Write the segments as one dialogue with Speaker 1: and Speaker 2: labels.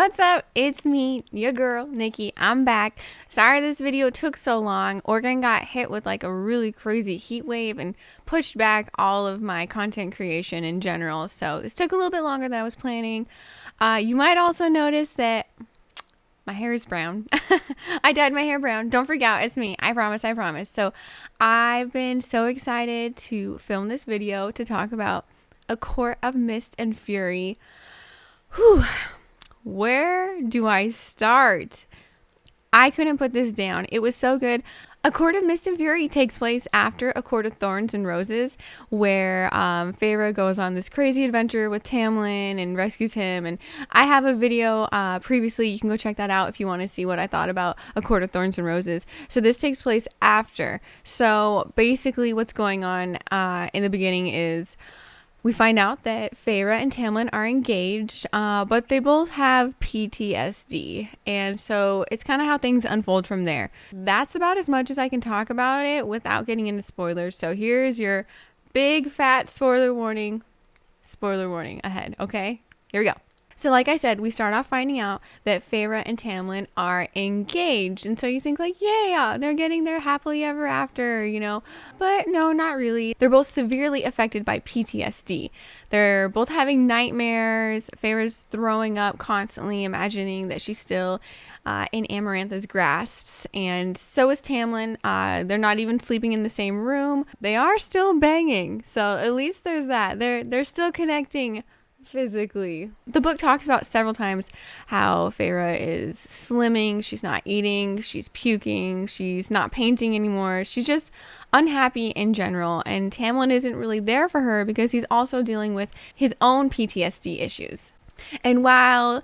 Speaker 1: What's up? It's me, your girl, Nikki. I'm back. Sorry this video took so long. Oregon got hit with like a really crazy heat wave and pushed back all of my content creation in general. So this took a little bit longer than I was planning. You might also notice that my hair is brown. I dyed my hair brown. Don't freak out. It's me. I promise. I promise. So I've been so excited to film this video to talk about A Court of Mist and Fury. Whew. Where do I start? I couldn't put this down. It was so good. A Court of Mist and Fury takes place after A Court of Thorns and Roses, where Feyre goes on this crazy adventure with Tamlin and rescues him. And I have a video previously. You can go check that out if you want to see what I thought about A Court of Thorns and Roses. So this takes place after. So basically what's going on in the beginning is we find out that Feyre and Tamlin are engaged, but they both have PTSD. And so it's kind of how things unfold from there. That's about as much as I can talk about it without getting into spoilers. So here's your big fat spoiler warning. Spoiler warning ahead, okay? Here we go. So like I said, we start off finding out that Feyre and Tamlin are engaged. And so you think like, yeah, they're getting their happily ever after, you know. But no, not really. They're both severely affected by PTSD. They're both having nightmares. Feyre's throwing up constantly, imagining that she's still in Amarantha's grasps. And so is Tamlin. They're not even sleeping in the same room. They are still banging. So at least there's that. They're still connecting physically. The book talks about several times how Feyre is slimming, she's not eating, she's puking, she's not painting anymore. She's just unhappy in general, and Tamlin isn't really there for her because he's also dealing with his own PTSD issues. And while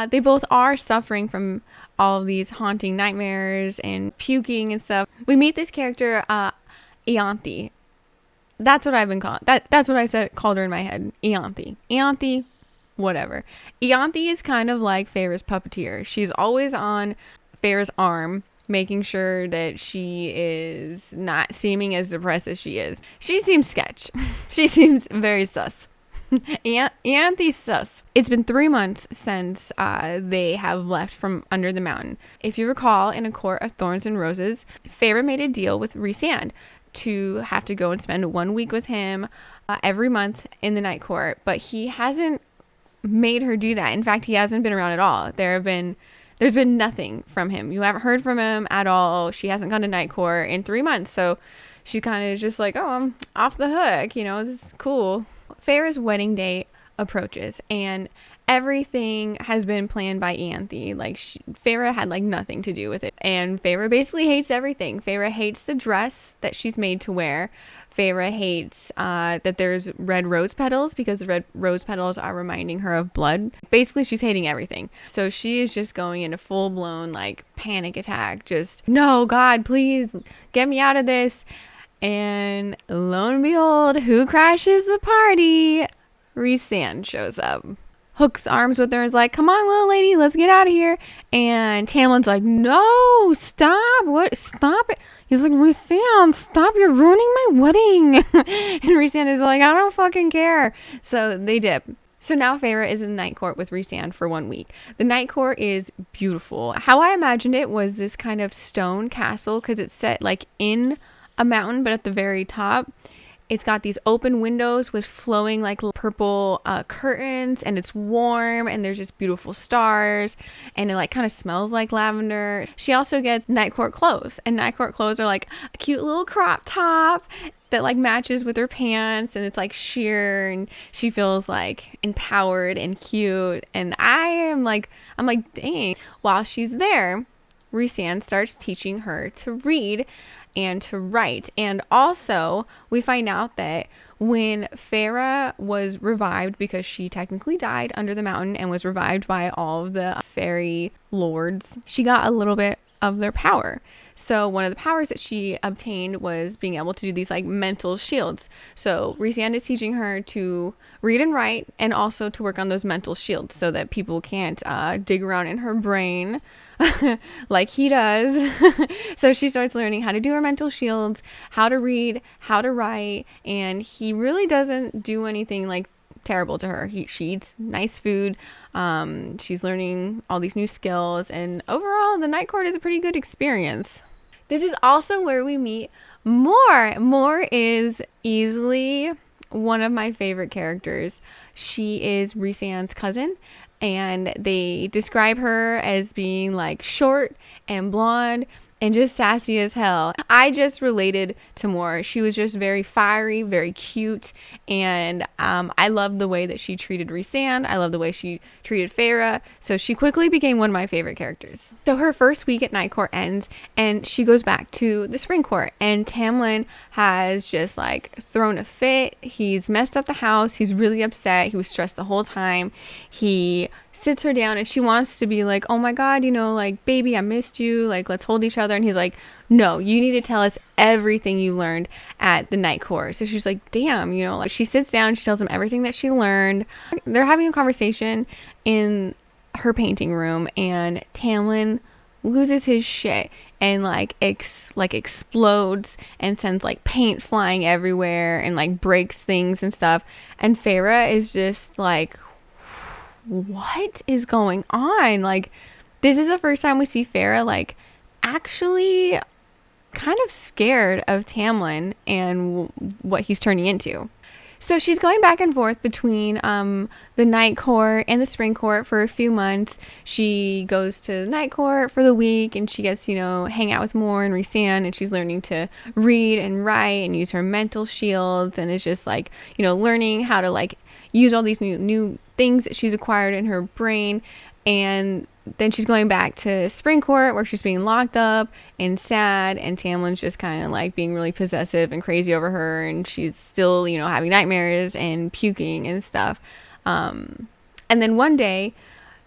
Speaker 1: they both are suffering from all of these haunting nightmares and puking and stuff, we meet this character, Ianthe. That's what I've been calling. That's what I called her in my head. Ianthe, whatever. Ianthe is kind of like Feyre's puppeteer. She's always on Feyre's arm, making sure that she is not seeming as depressed as she is. She seems sketch. She seems very sus. Ianthe's sus. It's been 3 months since they have left from under the mountain. If you recall, in A Court of Thorns and Roses, Feyre made a deal with Rhysand to have to go and spend 1 week with him every month in the Night Court, but he hasn't made her do that. In fact, he hasn't been around at all. There's been nothing from him. You haven't heard from him at all. She hasn't gone to Night Court in 3 months, so she kind of just like, oh, I'm off the hook, you know, this is cool. Feyre's wedding day approaches, and everything has been planned by Ianthe. Like, Feyre had like nothing to do with it. And Feyre basically hates everything. Feyre hates the dress that she's made to wear. Feyre hates that there's red rose petals because the red rose petals are reminding her of blood. Basically, she's hating everything. So she is just going into full-blown like panic attack. Just, no, God, please get me out of this. And lo and behold, who crashes the party? Rhysand shows up. Hooks arms with her and is like, come on, little lady, let's get out of here. And Tamlin's like, no, stop. What? Stop it. He's like, Rhysand, stop. You're ruining my wedding. And Rhysand is like, I don't fucking care. So they dip. So now Feyre is in the Night Court with Rhysand for 1 week. The Night Court is beautiful. How I imagined it was this kind of stone castle because it's set like in a mountain, but at the very top. It's got these open windows with flowing like purple curtains, and it's warm, and there's just beautiful stars, and it like kind of smells like lavender. She also gets Night Court clothes, and Night Court clothes are like a cute little crop top that like matches with her pants, and it's like sheer, and she feels like empowered and cute. And I'm like, dang. While she's there, Rhysand starts teaching her to read and to write. And also we find out that when Feyre was revived, because she technically died under the mountain and was revived by all of the fairy lords, she got a little bit of their power. So one of the powers that she obtained was being able to do these like mental shields. So Rhysand is teaching her to read and write, and also to work on those mental shields so that people can't dig around in her brain like he does. So she starts learning how to do her mental shields, how to read, how to write, and he really doesn't do anything like terrible to her. She eats nice food. She's learning all these new skills, and overall, the night court is a pretty good experience. This is also where we meet Mor. Mor is easily one of my favorite characters. She is Rhysand's cousin, and they describe her as being like short and blonde and just sassy as hell. I just related to Mor. She was just very fiery, very cute, and I loved the way that she treated Rhysand. I loved the way she treated Feyre, so she quickly became one of my favorite characters. So her first week at Night Court ends, and she goes back to the Spring Court, and Tamlin has just like thrown a fit. He's messed up the house. He's really upset. He was stressed the whole time. He sits her down, and she wants to be like, oh my god, you know, like, baby, I missed you, like, let's hold each other. And he's like, no, you need to tell us everything you learned at the Night Court. So she's like, damn, you know, like, she sits down, she tells him everything that she learned. They're having a conversation in her painting room, and Tamlin loses his shit and like explodes and sends like paint flying everywhere and like breaks things and stuff. And Feyre is just like, what is going on? Like, this is the first time we see Feyre like actually kind of scared of Tamlin and what he's turning into. So she's going back and forth between the Night Court and the Spring Court for a few months. She goes to the Night Court for the week, and she gets, you know, hang out with Mor and Rhysand, and she's learning to read and write and use her mental shields, and it's just like, you know, learning how to like use all these new things that she's acquired in her brain. And then she's going back to Spring Court, where she's being locked up and sad, and Tamlin's just kind of like being really possessive and crazy over her, and she's still, you know, having nightmares and puking and stuff. And then one day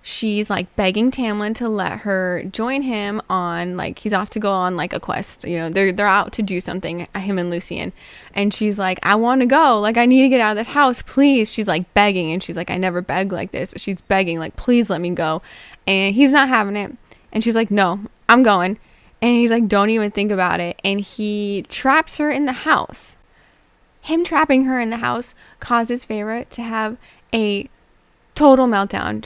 Speaker 1: she's like begging Tamlin to let her join him on, like, he's off to go on like a quest, you know, they're out to do something, him and Lucien, and she's like, I want to go, like, I need to get out of this house, please. She's like begging, and she's like, I never beg like this, but she's begging, like, please let me go. And he's not having it, and she's like, no, I'm going. And he's like, don't even think about it. And he traps her in the house. Him trapping her in the house causes Feyre to have a total meltdown.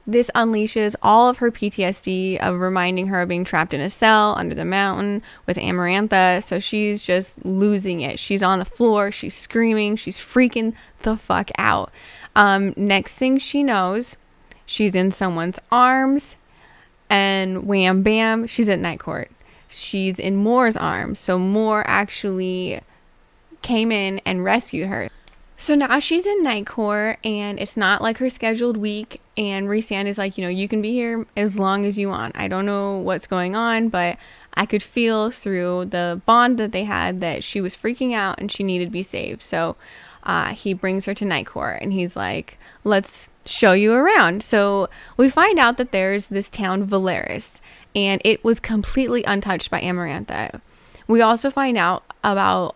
Speaker 1: This unleashes all of her PTSD of reminding her of being trapped in a cell under the mountain with Amarantha. So she's just losing it. She's on the floor. She's screaming. She's freaking the fuck out. Next thing she knows, she's in someone's arms, and wham bam, she's at Night Court. She's in Mor's arms. So Mor actually came in and rescued her. So now she's in Night Court, and it's not like her scheduled week, and Rhysand is like, you know, you can be here as long as you want. I don't know what's going on, but I could feel through the bond that they had that she was freaking out and she needed to be saved. So he brings her to Night Court, and he's like, let's show you around. So we find out that there's this town, Velaris, and it was completely untouched by Amarantha. We also find out about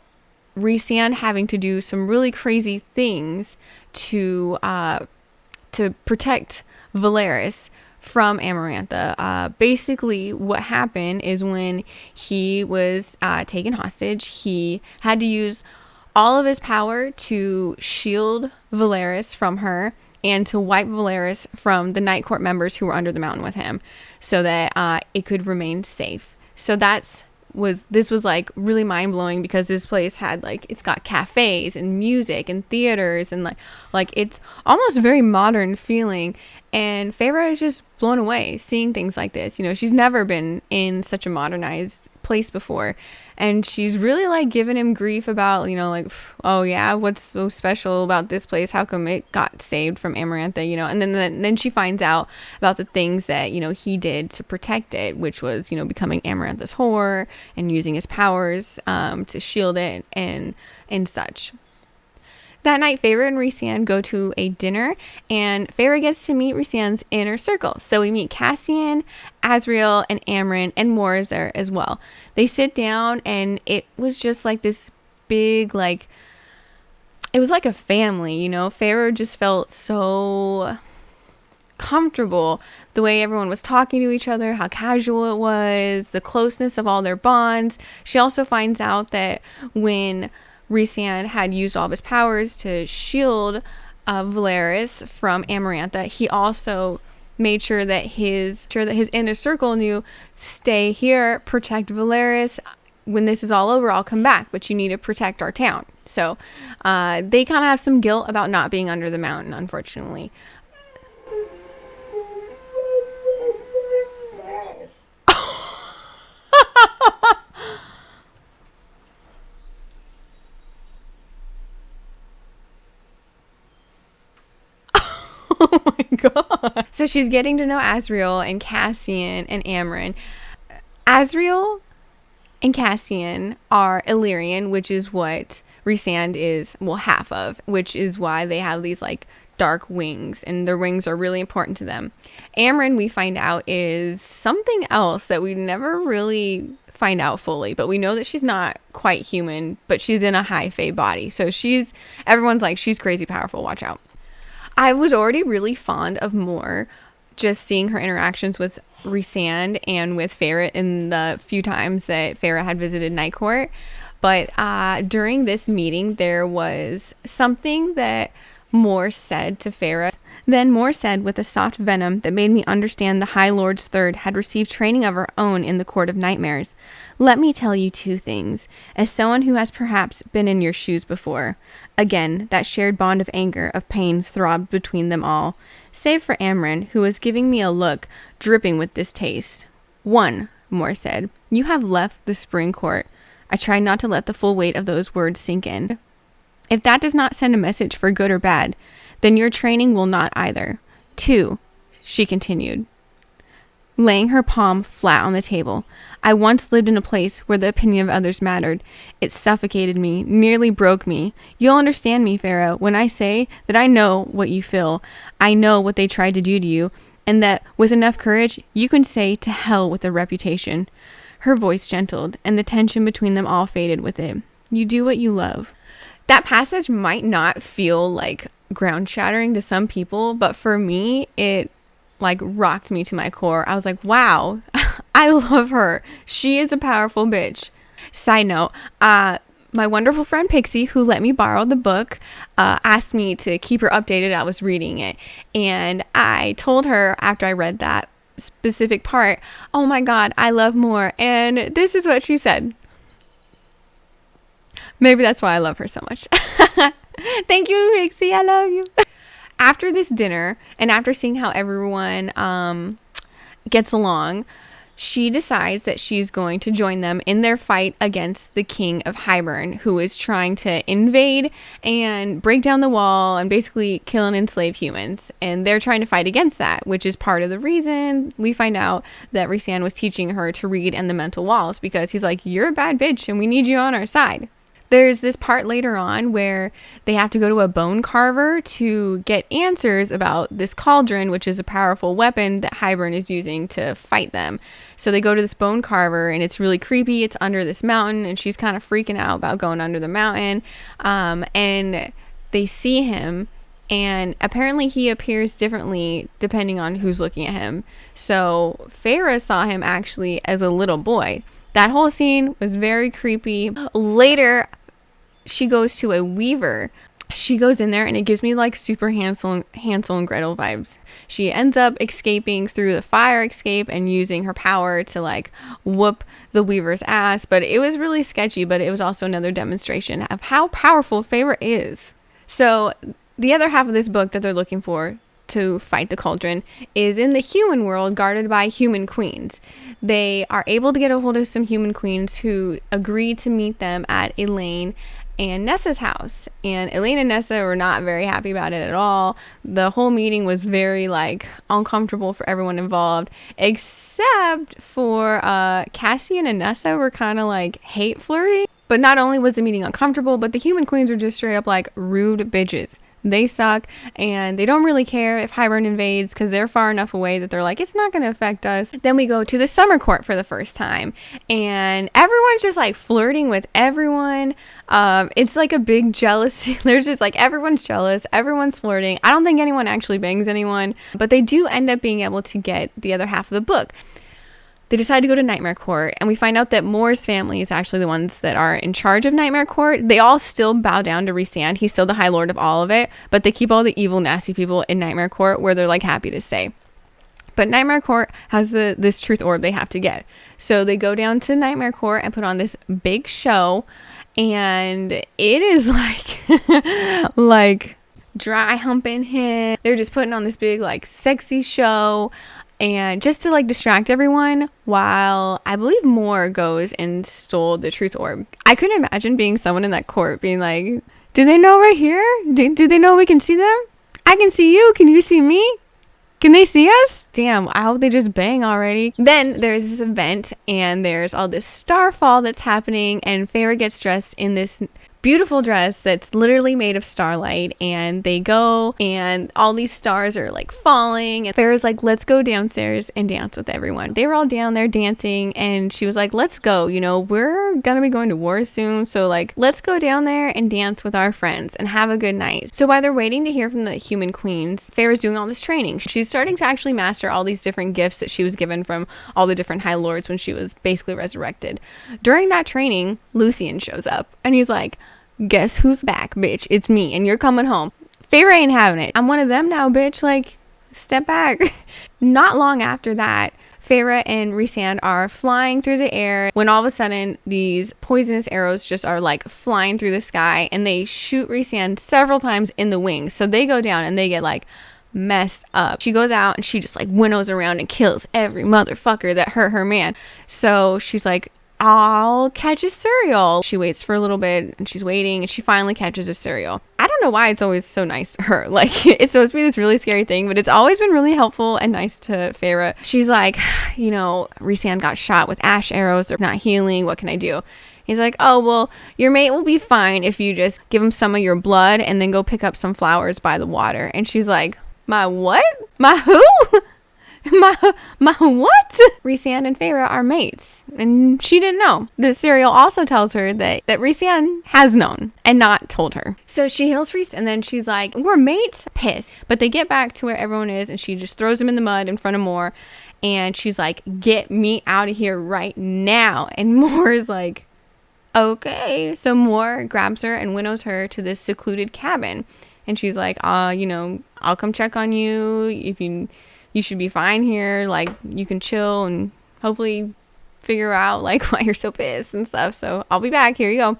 Speaker 1: Rhysand having to do some really crazy things to protect Velaris from Amarantha. Basically, what happened is when he was taken hostage, he had to use all of his power to shield Velaris from her and to wipe Velaris from the Night Court members who were under the mountain with him, so that it could remain safe. So this was like really mind-blowing, because this place had like, it's got cafes and music and theaters, and like it's almost very modern feeling, and Feyre is just blown away seeing things like this. You know, she's never been in such a modernized place before, and she's really like giving him grief about, you know, like, oh yeah, what's so special about this place, how come it got saved from Amarantha, you know. And then she finds out about the things that, you know, he did to protect it, which was, you know, becoming Amarantha's whore and using his powers to shield it and such. That night, Feyre and Rhysand go to a dinner, and Feyre gets to meet Rhysand's inner circle. So we meet Cassian, Azriel, and Amren, and Mor is there as well. They sit down, and it was just like this big, like, it was like a family, you know. Feyre just felt so comfortable, the way everyone was talking to each other, how casual it was, the closeness of all their bonds. She also finds out that when Rhysand had used all of his powers to shield Valeris from Amarantha, he also made sure that his inner circle knew, stay here, protect Valeris. When this is all over, I'll come back, but you need to protect our town. So they kind of have some guilt about not being under the mountain, unfortunately. Oh my god. So she's getting to know Asriel and Cassian and Amren. Asriel and Cassian are Illyrian, which is what Rhysand is, well, half of, which is why they have these like dark wings, and their wings are really important to them. Amren, we find out, is something else that we never really find out fully, but we know that she's not quite human, but she's in a high fae body. So everyone's like, she's crazy powerful, watch out. I was already really fond of Mor, just seeing her interactions with Rhysand and with Feyre in the few times that Feyre had visited Night Court. But during this meeting, there was something that Mor said to Feyre. Then Mor said with a soft venom that made me understand the High Lord's Third had received training of her own in the Court of Nightmares. Let me tell you two things, as someone who has perhaps been in your shoes before. Again, that shared bond of anger, of pain throbbed between them all, save for Amren, who was giving me a look dripping with distaste. One, Mor said, you have left the Spring Court. I tried not to let the full weight of those words sink in. If that does not send a message for good or bad, then your training will not either. Two, she continued, laying her palm flat on the table. I once lived in a place where the opinion of others mattered. It suffocated me, nearly broke me. You'll understand me, Feyre, when I say that I know what you feel. I know what they tried to do to you, and that with enough courage, you can say to hell with a reputation. Her voice gentled, and the tension between them all faded with it. You do what you love. That passage might not feel like ground shattering to some people, but for me, it like rocked me to my core. I was like, wow, I love her. She is a powerful bitch. Side note, my wonderful friend Pixie, who let me borrow the book, asked me to keep her updated. I was reading it, and I told her after I read that specific part, oh my god, I love Mor. And this is what she said. Maybe that's why I love her so much. Thank you, Pixie. I love you. After this dinner, and after seeing how everyone gets along, she decides that she's going to join them in their fight against the King of Hybern, who is trying to invade and break down the wall and basically kill and enslave humans. And they're trying to fight against that, which is part of the reason we find out that Rhysand was teaching her to read and the mental walls, because he's like, you're a bad bitch and we need you on our side. There's this part later on where they have to go to a bone carver to get answers about this cauldron, which is a powerful weapon that Hybern is using to fight them. So they go to this bone carver, and it's really creepy. It's under this mountain, and she's kind of freaking out about going under the mountain. And they see him, and apparently he appears differently depending on who's looking at him. So Feyre saw him actually as a little boy. That whole scene was very creepy. Later, she goes to a weaver. She goes in there, and it gives me like super Hansel and Gretel vibes. She ends up escaping through the fire escape and using her power to like whoop the weaver's ass. But it was really sketchy, but it was also another demonstration of how powerful Feyre is. So the other half of this book that they're looking for to fight the cauldron is in the human world, guarded by human queens. They are able to get a hold of some human queens who agree to meet them at Elaine and Nessa's house. And Elaine and Nessa were not very happy about it at all. The whole meeting was very like uncomfortable for everyone involved, except for Cassian and Nessa were kind of like hate flirting. But not only was the meeting uncomfortable, but the human queens were just straight up like rude bitches. They suck, and they don't really care if Hybern invades because they're far enough away that they're like, it's not going to affect us. Then we go to the summer court for the first time, and everyone's just like flirting with everyone. It's like a big jealousy. There's just like everyone's jealous, everyone's flirting. I don't think anyone actually bangs anyone, but they do end up being able to get the other half of the book. They decide to go to Nightmare Court, and we find out that Moore's family is actually the ones that are in charge of Nightmare Court. They all still bow down to Rhysand. He's still the High Lord of all of it, but they keep all the evil, nasty people in Nightmare Court where they're like happy to stay. But Nightmare Court has this truth orb they have to get. So they go down to Nightmare Court and put on this big show, and it is like like dry humping him. They're just putting on this big like sexy show, and just to like distract everyone, while I believe Moore goes and stole the truth orb. I couldn't imagine being someone in that court being like, do they know we're here? Do they know we can see them? I can see you. Can you see me? Can they see us? Damn, I hope they just bang already. Then there's this event, and there's all this starfall that's happening, and Feyre gets dressed in this beautiful dress that's literally made of starlight, and they go, and all these stars are like falling, and Feyre's like, let's go downstairs and dance with everyone. They were all down there dancing, and she was like, let's go, you know, we're gonna be going to war soon, so like, let's go down there and dance with our friends and have a good night. So while they're waiting to hear from the human queens, Feyre's doing all this training. She's starting to actually master all these different gifts that she was given from all the different High Lords when she was basically resurrected. During that training, Lucian shows up, and he's like, guess who's back, bitch? It's me, and you're coming home. Feyre ain't having it. I'm one of them now, bitch. Like, step back. Not long after that, Feyre and Rhysand are flying through the air when all of a sudden these poisonous arrows just are like flying through the sky, and they shoot Rhysand several times in the wings. So they go down and they get like messed up. She goes out and she just like winnows around and kills every motherfucker that hurt her man. So she's like, I'll catch a cereal. She waits for a little bit, and she's waiting, and she finally catches a cereal. I don't know why it's always so nice to her. Like, it's supposed to be this really scary thing, but it's always been really helpful and nice to Feyre. She's like, you know, Rhysand got shot with ash arrows. They're not healing. What can I do? He's like, oh, well, your mate will be fine if you just give him some of your blood and then go pick up some flowers by the water. And she's like, my what? My who? My what? Rhysand and Feyre are mates, and she didn't know. The serial also tells her that Rhysand has known and not told her. So she heals Rhys, and then she's like, we're mates? Pissed. But they get back to where everyone is, and she just throws him in the mud in front of Moore, and she's like, get me out of here right now. And Moore's like, okay. So Moore grabs her and winnows her to this secluded cabin, and she's like, you know, I'll come check on you if you should be fine here. Like, you can chill and hopefully figure out like why you're so pissed and stuff. So I'll be back. Here you go.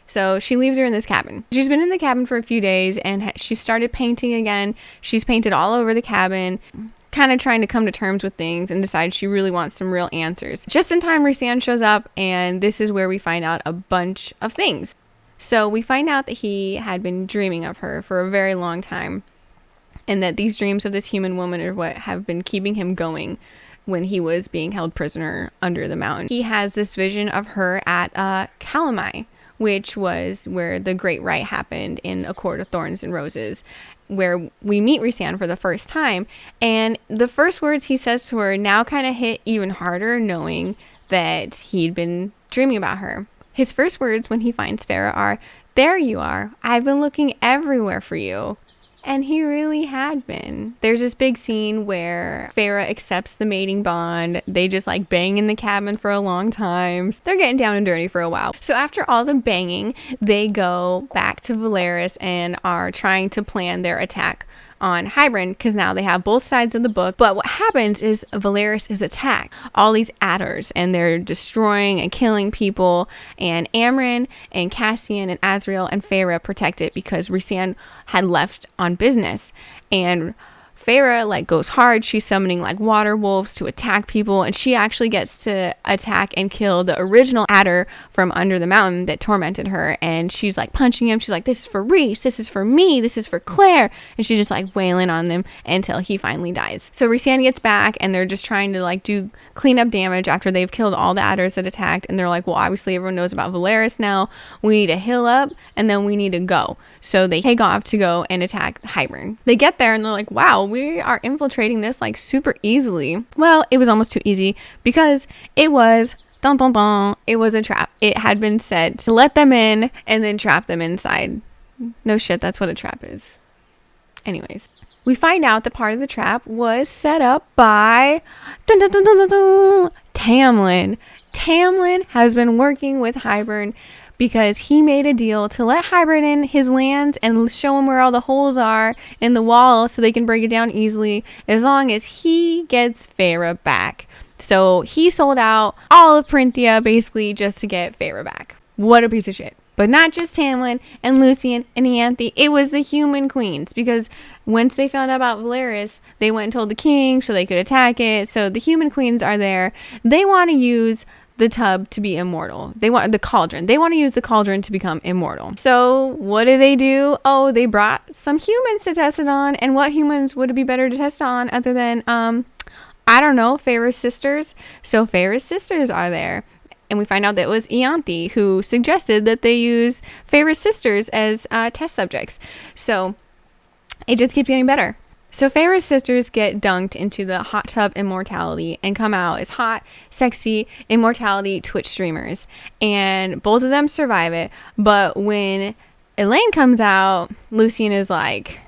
Speaker 1: So she leaves her in this cabin. She's been in the cabin for a few days, and she started painting again. She's painted all over the cabin, kind of trying to come to terms with things, and decides she really wants some real answers. Just in time, Rhysand shows up, and this is where we find out a bunch of things. So we find out that he had been dreaming of her for a very long time, and that these dreams of this human woman are what have been keeping him going when he was being held prisoner under the mountain. He has this vision of her at Calamai, which was where the Great Rite happened in A Court of Thorns and Roses, where we meet Rhysand for the first time. And the first words he says to her now kind of hit even harder, knowing that he'd been dreaming about her. His first words when he finds Feyre are, there you are. I've been looking everywhere for you. And he really had been. There's this big scene where Feyre accepts the mating bond. They just like bang in the cabin for a long time. They're getting down and dirty for a while. So after all the banging, they go back to Velaris and are trying to plan their attack on Hybern, because now they have both sides of the book. But what happens is Velaris is attacked. All these adders, and they're destroying and killing people, and Amren and Cassian and Azriel and Feyre protect it because Rhysand had left on business. And Feyre like goes hard. She's summoning like water wolves to attack people, and she actually gets to attack and kill the original adder from under the mountain that tormented her. And she's like punching him. She's like, this is for Rhys, this is for me, this is for Claire. And she's just like wailing on them until he finally dies. So Rhysand gets back, and they're just trying to like do cleanup damage after they've killed all the adders that attacked. And they're like, well, obviously everyone knows about Velaris now. We need to heal up, and then we need to go. So they take off to go and attack Hybern. They get there, and they're like, wow, we are infiltrating this like super easily. Well, it was almost too easy, because it was it was a trap. It had been set to let them in and then trap them inside. No shit, that's what a trap is. Anyways, we find out that part of the trap was set up by Tamlin. Tamlin has been working with Hybern because he made a deal to let Hybern in his lands and show him where all the holes are in the wall so they can break it down easily as long as he gets Feyre back. So he sold out all of Printhia basically just to get Feyre back. What a piece of shit. But not just Tamlin and Lucien and Ianthe, it was the human queens, because once they found out about Velaris, they went and told the king so they could attack it. So the human queens are there. They want to use the tub to be immortal. They want the cauldron. They want to use the cauldron to become immortal. So what do? Oh, they brought some humans to test it on. And what humans would it be better to test on other than, I don't know, Feyre's sisters? So Feyre's sisters are there. And we find out that it was Ianthe who suggested that they use Feyre's sisters as test subjects. So it just keeps getting better. So Feyre's sisters get dunked into the hot tub immortality and come out as hot, sexy, immortality Twitch streamers. And both of them survive it. But when Elain comes out, Lucien is like,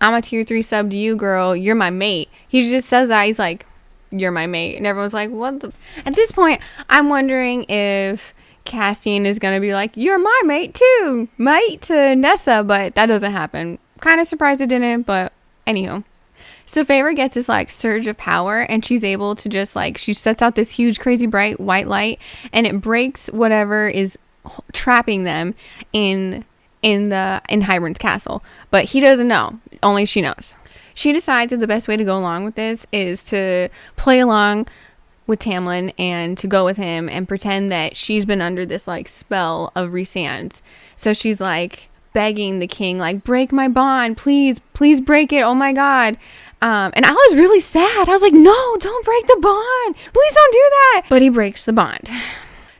Speaker 1: I'm a tier 3 sub to you, girl. You're my mate. He just says that. He's like, you're my mate. And everyone's like, what the? At this point, I'm wondering if Cassian is going to be like, you're my mate too, mate, to Nessa. But that doesn't happen. Kind of surprised it didn't, but anywho. So Feyre gets this like surge of power, and she's able to just like, she sets out this huge, crazy, bright white light, and it breaks whatever is trapping them in Hybern's castle. But he doesn't know. Only she knows. She decides that the best way to go along with this is to play along with Tamlin and to go with him and pretend that she's been under this like spell of Rhysand's. So she's like begging the king, like, break my bond, please break it, oh my god. And I was really sad. I was like, no, don't break the bond, please don't do that. But he breaks the bond.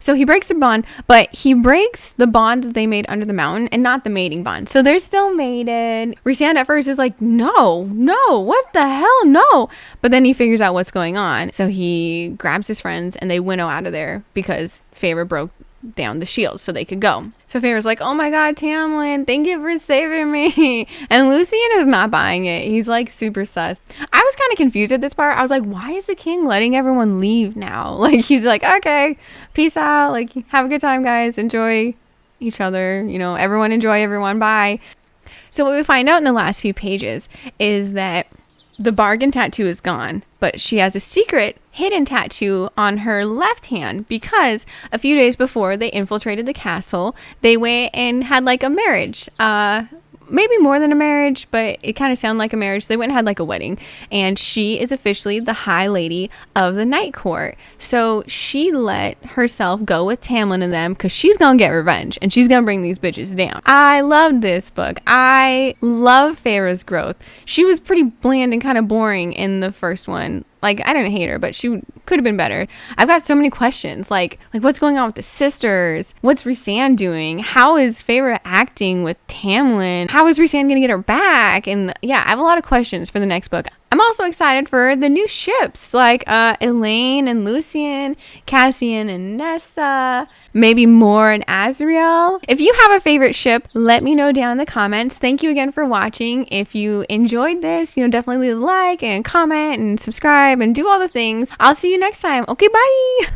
Speaker 1: So he breaks the bond, but he breaks the bond that they made under the mountain and not the mating bond. So they're still mated. Rhysand at first is like, no, what the hell, no. But then he figures out what's going on. So he grabs his friends and they winnow out of there because Feyre broke down the shield so they could go. So Feyre's like, oh my god, Tamlin, thank you for saving me. And Lucien is not buying it. He's like super sus. I was kind of confused at this part. I was like, why is the king letting everyone leave now? Like, he's like, okay, peace out. Like, have a good time, guys. Enjoy each other. You know, everyone enjoy everyone. Bye. So what we find out in the last few pages is that the bargain tattoo is gone, but she has a secret hidden tattoo on her left hand because a few days before they infiltrated the castle, they went and had like a marriage. Maybe more than a marriage, but it kind of sounded like a marriage. They went and had like a wedding, and she is officially the High Lady of the Night Court. So she let herself go with Tamlin and them because she's gonna get revenge and she's gonna bring these bitches down. I loved this book. I love Feyre's growth. She was pretty bland and kind of boring in the first one. Like, I didn't hate her, but she could have been better. I've got so many questions. Like what's going on with the sisters? What's Rhysand doing? How is Feyre acting with Tamlin? How is Rhysand going to get her back? And yeah, I have a lot of questions for the next book. I'm also excited for the new ships, like Elain and Lucien, Cassian and Nessa, maybe Mor and Azriel. If you have a favorite ship, let me know down in the comments. Thank you again for watching. If you enjoyed this, definitely leave a like and comment and subscribe and do all the things. I'll see you next time. Okay, bye.